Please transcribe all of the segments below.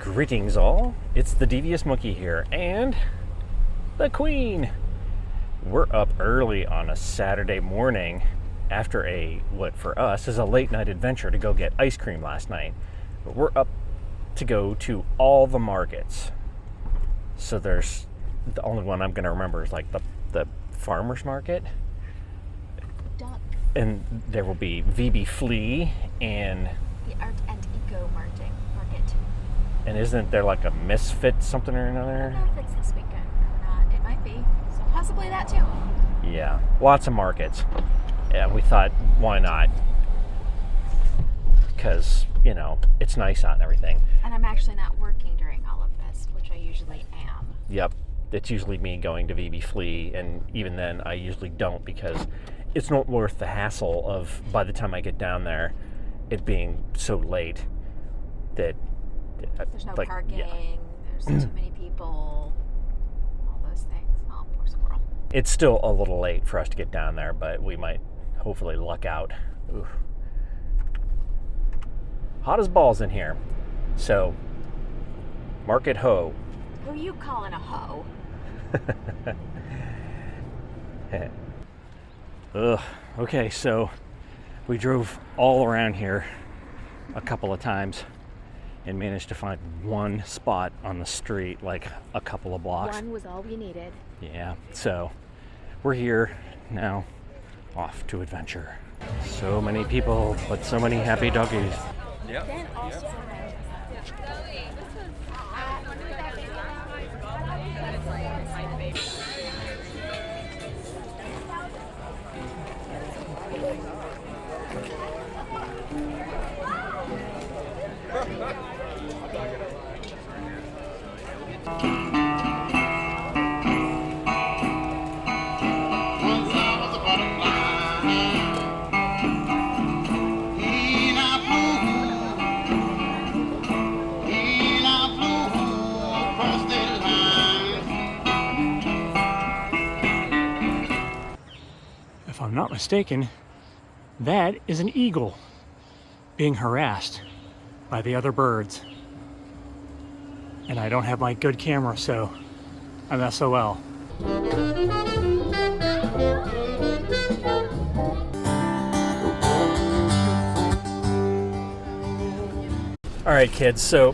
Greetings all, it's the Devious Monkey here, and the Queen. We're up early on a Saturday morning after what for us is a late night adventure to go get ice cream last night. But we're up to go to all the markets. So there's, the only one I'm gonna remember is like the farmer's market. Duck. And there will be VB Flea and The Art and Eco Market. And isn't there like a Misfit something or another? I don't know if it's this weekend or not. It might be. So possibly that too. Yeah, lots of markets. Yeah, we thought, why not? Because, you know, it's nice out and everything. And I'm actually not working during all of this, which I usually am. Yep, it's usually me going to VB Flea, and even then I usually don't because it's not worth the hassle of, by the time I get down there, it being so late that there's no parking, there's too many people, all those things. Oh, poor squirrel. It's still a little late for us to get down there, but we might hopefully luck out. Ooh. Hot as balls in here. So, Market Ho. Who you calling a hoe? Ugh. Okay, so we drove all around here a couple of times and managed to find one spot on the street, like a couple of blocks. One was all we needed. Yeah, so we're here now, off to adventure. So many people, but so many happy doggies. Yep. Then also If I'm not mistaken, that is an eagle being harassed by the other birds. And I don't have my good camera, so I'm SOL. All right, kids, so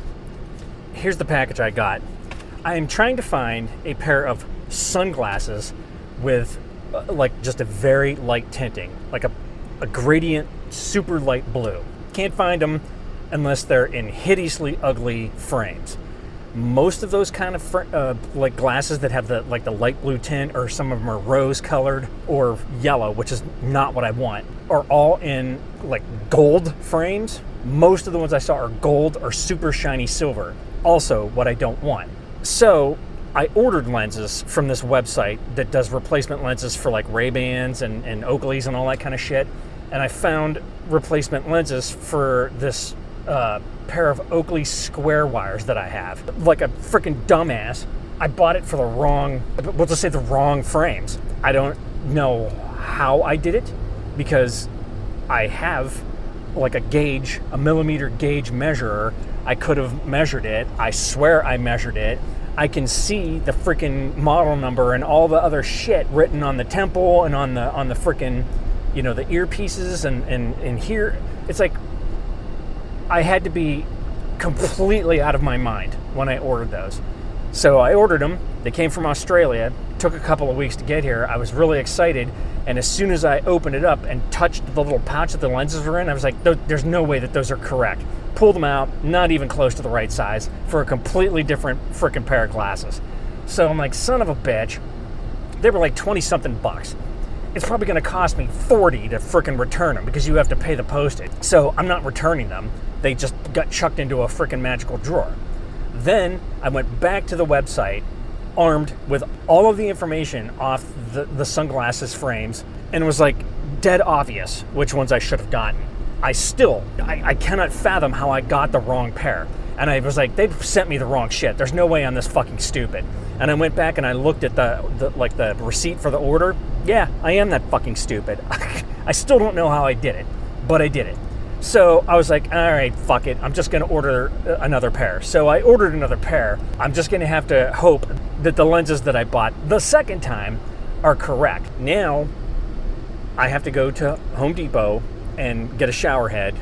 here's the package I got. I am trying to find a pair of sunglasses with like just a very light tinting, like a gradient super light blue. Can't find them unless they're in hideously ugly frames. Most of those kind of like glasses that have the light blue tint, or some of them are rose colored or yellow, which is not what I want, are all in like gold frames. Most of the ones I saw are gold or super shiny silver. Also what I don't want. So I ordered lenses from this website that does replacement lenses for like Ray-Bans and Oakleys and all that kind of shit. And I found replacement lenses for this pair of Oakley square wires that I have. Like a freaking dumbass, I bought it for the wrong, we'll just say the wrong frames. I don't know how I did it, because I have like a millimeter gauge measurer. I could have measured it. I swear I measured it. I can see the freaking model number and all the other shit written on the temple and on the freaking, you know, the earpieces and here. It's like I had to be completely out of my mind when I ordered those. So I ordered them. They came from Australia. Took a couple of weeks to get here. I was really excited, and as soon as I opened it up and touched the little pouch that the lenses were in, I was like, there's no way that those are correct. Pulled them out, not even close to the right size for a completely different freaking pair of glasses. So I'm like, son of a bitch. They were like 20-something bucks. It's probably gonna cost me $40 to freaking return them, because you have to pay the postage. So I'm not returning them. They just got chucked into a freaking magical drawer. Then I went back to the website, armed with all of the information off the sunglasses frames, and it was like dead obvious which ones I should have gotten. I cannot fathom how I got the wrong pair. And I was like, they've sent me the wrong shit. There's no way I'm this fucking stupid. And I went back and I looked at the receipt for the order. Yeah, I am that fucking stupid. I still don't know how I did it, but I did it. So I was like, all right, fuck it. I'm just going to order another pair. So I ordered another pair. I'm just going to have to hope that the lenses that I bought the second time are correct. Now I have to go to Home Depot and get a shower head,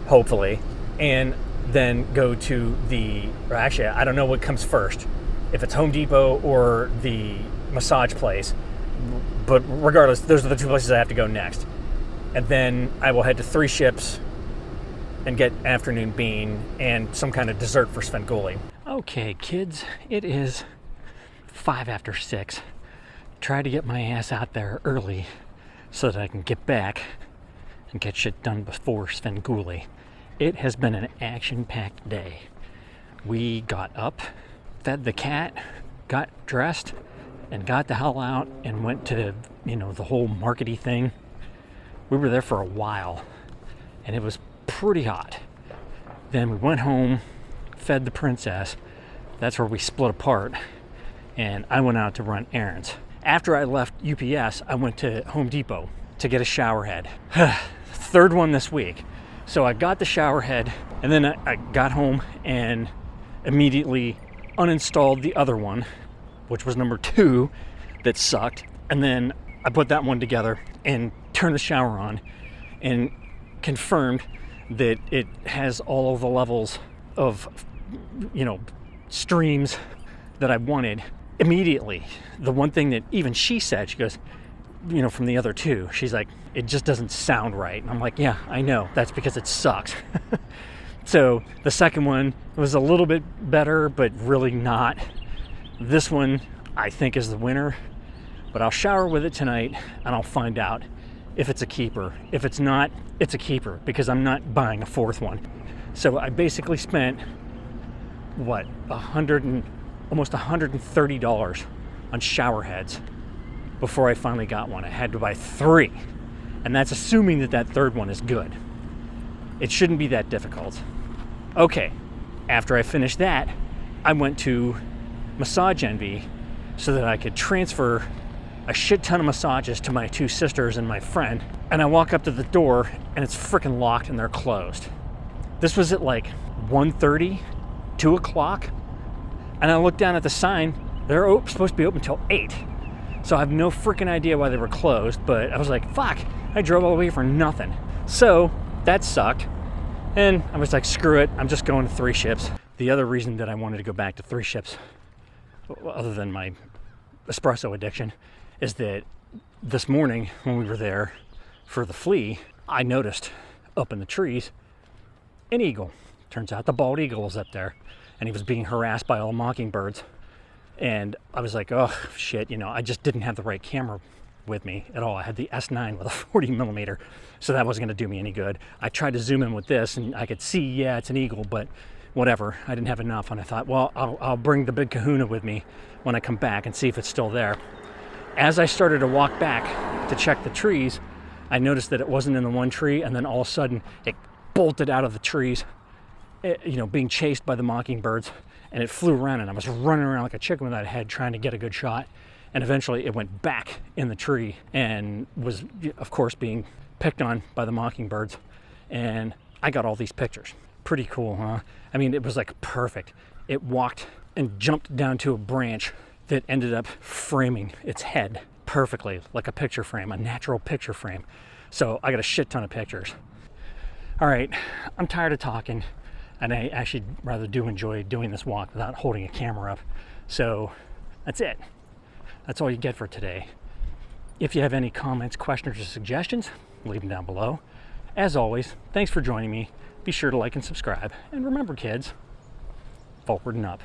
hopefully, and then go to or actually, I don't know what comes first, if it's Home Depot or the massage place. But regardless, those are the two places I have to go next. And then I will head to 3 Ships and get afternoon bean and some kind of dessert for Svengoolie. Okay, kids, it is 5 after 6. Try to get my ass out there early so that I can get back and get shit done before Svengoolie. It has been an action-packed day. We got up, fed the cat, got dressed, and got the hell out and went to, the whole markety thing. We were there for a while, and it was pretty hot. Then we went home, fed the princess. That's where we split apart, and I went out to run errands. After I left UPS, I went to Home Depot to get a shower head. Third one this week. So I got the shower head, and then I got home and immediately uninstalled the other one, which was number 2, that sucked. And then I put that one together and turned the shower on and confirmed that it has all of the levels of, streams that I wanted immediately. The one thing that even she said, she goes, from the other 2, she's like, it just doesn't sound right. And I'm like, yeah, I know. That's because it sucks. So the second one was a little bit better, but really not. This one, I think, is the winner. But I'll shower with it tonight, and I'll find out if it's a keeper. If it's not, it's a keeper, because I'm not buying a 4th one. So I basically spent, almost $130 on shower heads before I finally got one. I had to buy 3, and that's assuming that 3rd one is good. It shouldn't be that difficult. Okay, after I finished that, I went to Massage Envy so that I could transfer a shit ton of massages to my 2 sisters and my friend. And I walk up to the door, and it's freaking locked and they're closed. This was at like 1:30, 2 o'clock, and I looked down at the sign. They're supposed to be open till 8. So I have no freaking idea why they were closed, but I was like, fuck, I drove all the way for nothing. So that sucked. And I was like, screw it, I'm just going to 3 Ships. The other reason that I wanted to go back to 3 Ships, other than my espresso addiction, is that this morning when we were there for the flea, I noticed up in the trees an eagle. Turns out the bald eagle was up there, and he was being harassed by all the mockingbirds. And I was like, oh shit, I just didn't have the right camera with me at all. I had the S9 with a 40 millimeter, so that wasn't gonna do me any good. I tried to zoom in with this, and I could see, yeah, it's an eagle, but whatever, I didn't have enough. And I thought, well, I'll bring the big kahuna with me when I come back and see if it's still there. As I started to walk back to check the trees, I noticed that it wasn't in the one tree, and then all of a sudden it bolted out of the trees, being chased by the mockingbirds, and it flew around, and I was running around like a chicken without a head trying to get a good shot. And eventually it went back in the tree and was, of course, being picked on by the mockingbirds. And I got all these pictures. Pretty cool, huh? I mean, it was like perfect. It walked and jumped down to a branch that ended up framing its head perfectly, like a picture frame, a natural picture frame. So I got a shit ton of pictures. All right, I'm tired of talking, and I actually rather do enjoy doing this walk without holding a camera up. So that's it. That's all you get for today. If you have any comments, questions, or suggestions, leave them down below. As always, thanks for joining me. Be sure to like and subscribe. And remember, kids, forward and up.